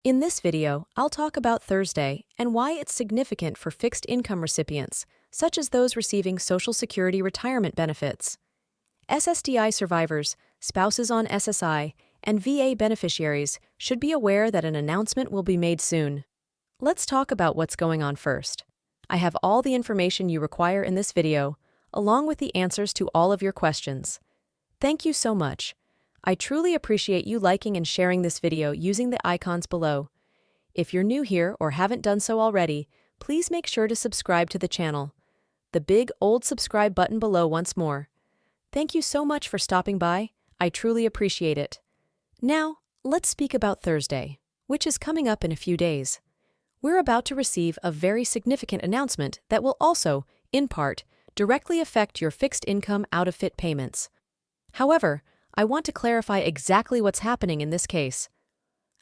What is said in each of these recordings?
In this video, I'll talk about Thursday and why it's significant for fixed income recipients, such as those receiving Social Security retirement benefits. SSDI survivors, spouses on SSI, and VA beneficiaries should be aware that an announcement will be made soon. Let's talk about what's going on first. I have all the information you require in this video, along with the answers to all of your questions. Thank you so much. I truly appreciate you liking and sharing this video using the icons below. If you're new here or haven't done so already, please make sure to subscribe to the channel. The big old subscribe button below once more. Thank you so much for stopping by. I truly appreciate it. Now, let's speak about Thursday, which is coming up in a few days. We're about to receive a very significant announcement that will also, in part, directly affect your fixed income out-of-fit payments. However, I want to clarify exactly what's happening in this case.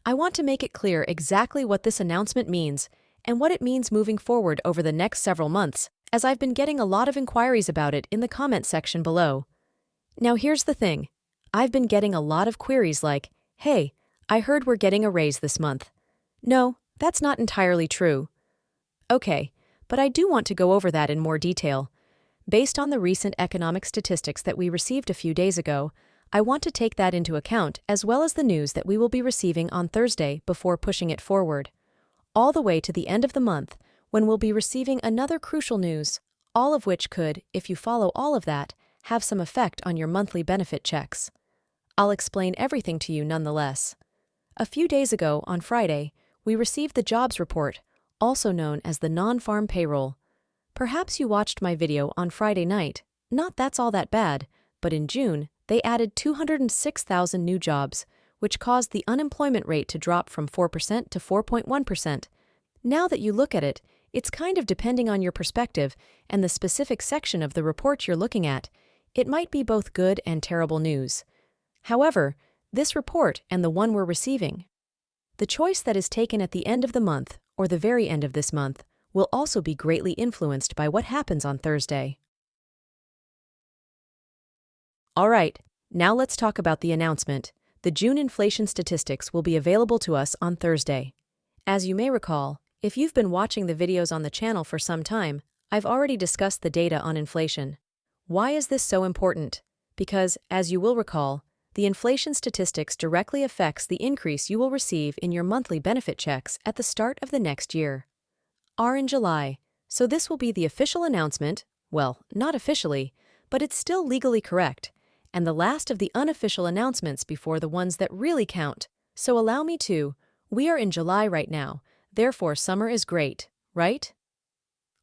I want to make it clear exactly what this announcement means and what it means moving forward over the next several months, as I've been getting a lot of inquiries about it in the comment section below. Now here's the thing. I've been getting a lot of queries like, "Hey, I heard we're getting a raise this month." No, that's not entirely true. Okay, but I do want to go over that in more detail. Based on the recent economic statistics that we received a few days ago, I want to take that into account as well as the news that we will be receiving on Thursday before pushing it forward, all the way to the end of the month when we'll be receiving another crucial news, all of which could, if you follow all of that, have some effect on your monthly benefit checks. I'll explain everything to you nonetheless. A few days ago, on Friday, we received the jobs report, also known as the non-farm payroll. Perhaps you watched my video on Friday night. Not that's all that bad, but in June, they added 206,000 new jobs, which caused the unemployment rate to drop from 4% to 4.1%. Now that you look at it, it's kind of depending on your perspective and the specific section of the report you're looking at. It might be both good and terrible news. However, this report and the one we're receiving, the choice that is taken at the end of the month or the very end of this month will also be greatly influenced by what happens on Thursday. All right, now let's talk about the announcement. The June inflation statistics will be available to us on Thursday. As you may recall, if you've been watching the videos on the channel for some time, I've already discussed the data on inflation. Why is this so important? Because, as you will recall, the inflation statistics directly affects the increase you will receive in your monthly benefit checks at the start of the next year. Are in July, so this will be the official announcement, well, not officially, but it's still legally correct, and the last of the unofficial announcements before the ones that really count. So allow me to, we are in July right now, therefore summer is great, right?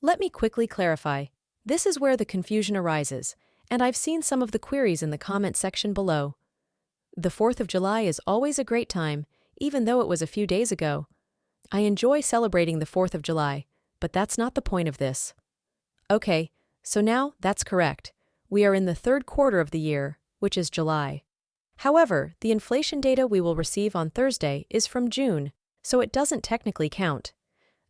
Let me quickly clarify. This is where the confusion arises, and I've seen some of the queries in the comment section below. The 4th of July is always a great time, even though it was a few days ago. I enjoy celebrating the 4th of July, but that's not the point of this. Okay, so now that's correct. We are in the third quarter of the year, which is July. However, the inflation data we will receive on Thursday is from June, so it doesn't technically count.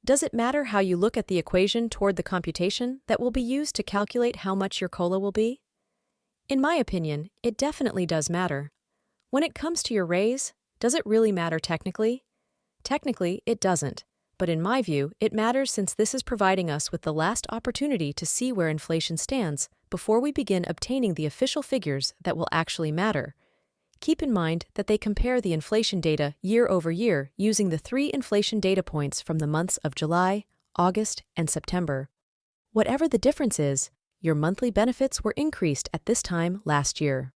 Does it matter how you look at the equation toward the computation that will be used to calculate how much your COLA will be? In my opinion, it definitely does matter. When it comes to your raise, does it really matter technically? Technically, it doesn't, but in my view, it matters since this is providing us with the last opportunity to see where inflation stands before we begin obtaining the official figures that will actually matter. Keep in mind that they compare the inflation data year over year using the 3 inflation data points from the months of July, August, and September. Whatever the difference is, your monthly benefits were increased at this time last year.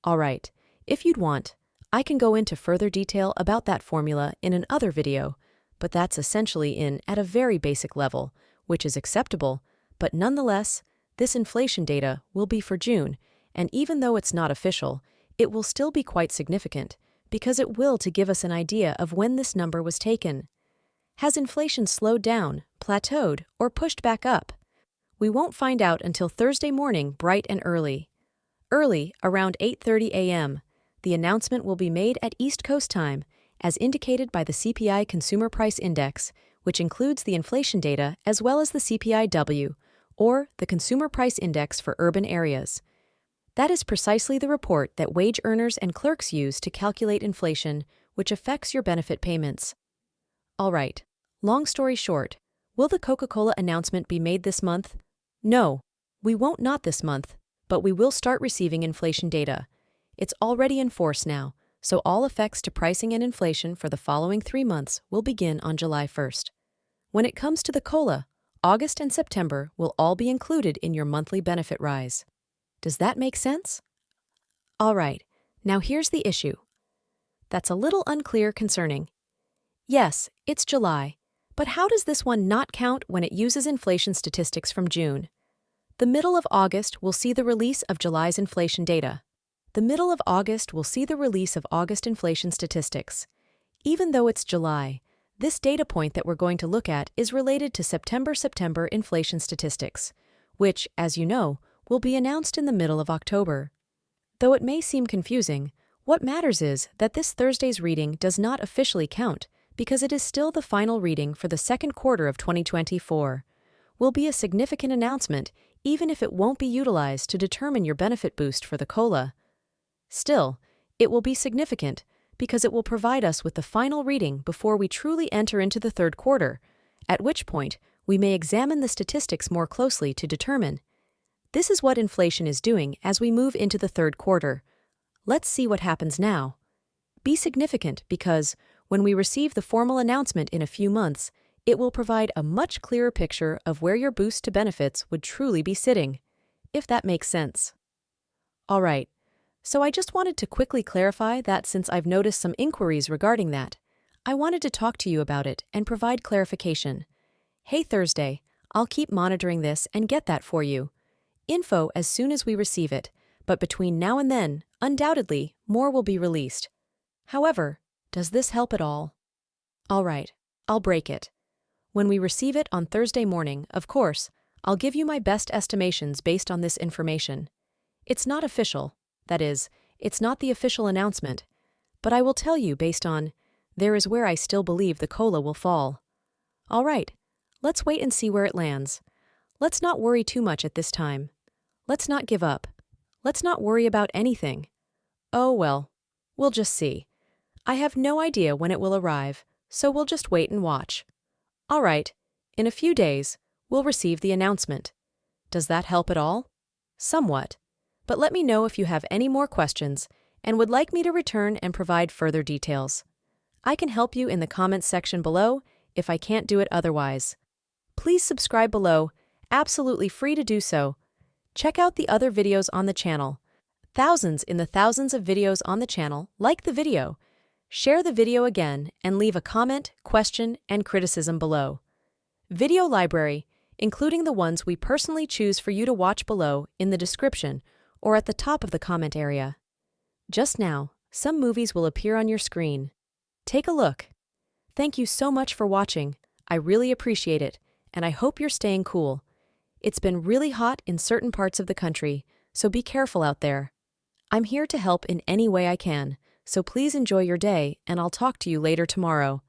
All right, if you'd want, I can go into further detail about that formula in another video, but that's essentially at a very basic level, which is acceptable, but nonetheless, this inflation data will be for June, and even though it's not official, it will still be quite significant, because it will to give us an idea of when this number was taken. Has inflation slowed down, plateaued, or pushed back up? We won't find out until Thursday morning bright and early. Early, around 8:30 a.m., the announcement will be made at East Coast time, as indicated by the CPI Consumer Price Index, which includes the inflation data as well as the CPI-W, or the Consumer Price Index for urban areas. That is precisely the report that wage earners and clerks use to calculate inflation, which affects your benefit payments. All right. Long story short, will the Coca-Cola announcement be made this month? No, we won't not this month, but we will start receiving inflation data. It's already in force now, so all effects to pricing and inflation for the following 3 months will begin on July 1st. When it comes to the cola, August and September will all be included in your monthly benefit rise. Does that make sense? All right, now here's the issue. That's a little unclear concerning. Yes, it's July, but how does this one not count when it uses inflation statistics from June? The middle of August will see the release of July's inflation data. The middle of August will see the release of August inflation statistics. Even though it's July, this data point that we're going to look at is related to September inflation statistics, which, as you know, will be announced in the middle of October. Though it may seem confusing, what matters is that this Thursday's reading does not officially count because it is still the final reading for the second quarter of 2024. Will be a significant announcement even if it won't be utilized to determine your benefit boost for the COLA. Still, it will be significant because it will provide us with the final reading before we truly enter into the third quarter, at which point we may examine the statistics more closely to determine. This is what inflation is doing as we move into the third quarter. Let's see what happens now. Be significant because, when we receive the formal announcement in a few months, it will provide a much clearer picture of where your boost to benefits would truly be sitting, if that makes sense. All right, so I just wanted to quickly clarify that since I've noticed some inquiries regarding that, I wanted to talk to you about it and provide clarification. Hey Thursday, I'll keep monitoring this and get that for you. Info as soon as we receive it, but between now and then, undoubtedly, more will be released. However, does this help at all? All right, I'll break it. When we receive it on Thursday morning, of course, I'll give you my best estimations based on this information. It's not official, that is, it's not the official announcement, but I will tell you based on, there is where I still believe the COLA will fall. All right, let's wait and see where it lands. Let's not worry too much at this time. Let's not give up. Let's not worry about anything. Oh well, we'll just see. I have no idea when it will arrive, so we'll just wait and watch. All right, in a few days, we'll receive the announcement. Does that help at all? Somewhat. But let me know if you have any more questions and would like me to return and provide further details. I can help you in the comments section below if I can't do it otherwise. Please subscribe below, absolutely free to do so. Check out the other videos on the channel. Thousands of videos on the channel, like the video. Share the video again and leave a comment, question, and criticism below. Video library, including the ones we personally choose for you to watch below in the description or at the top of the comment area. Just now, some movies will appear on your screen. Take a look. Thank you so much for watching. I really appreciate it, and I hope you're staying cool. It's been really hot in certain parts of the country, so be careful out there. I'm here to help in any way I can, so please enjoy your day, and I'll talk to you later tomorrow.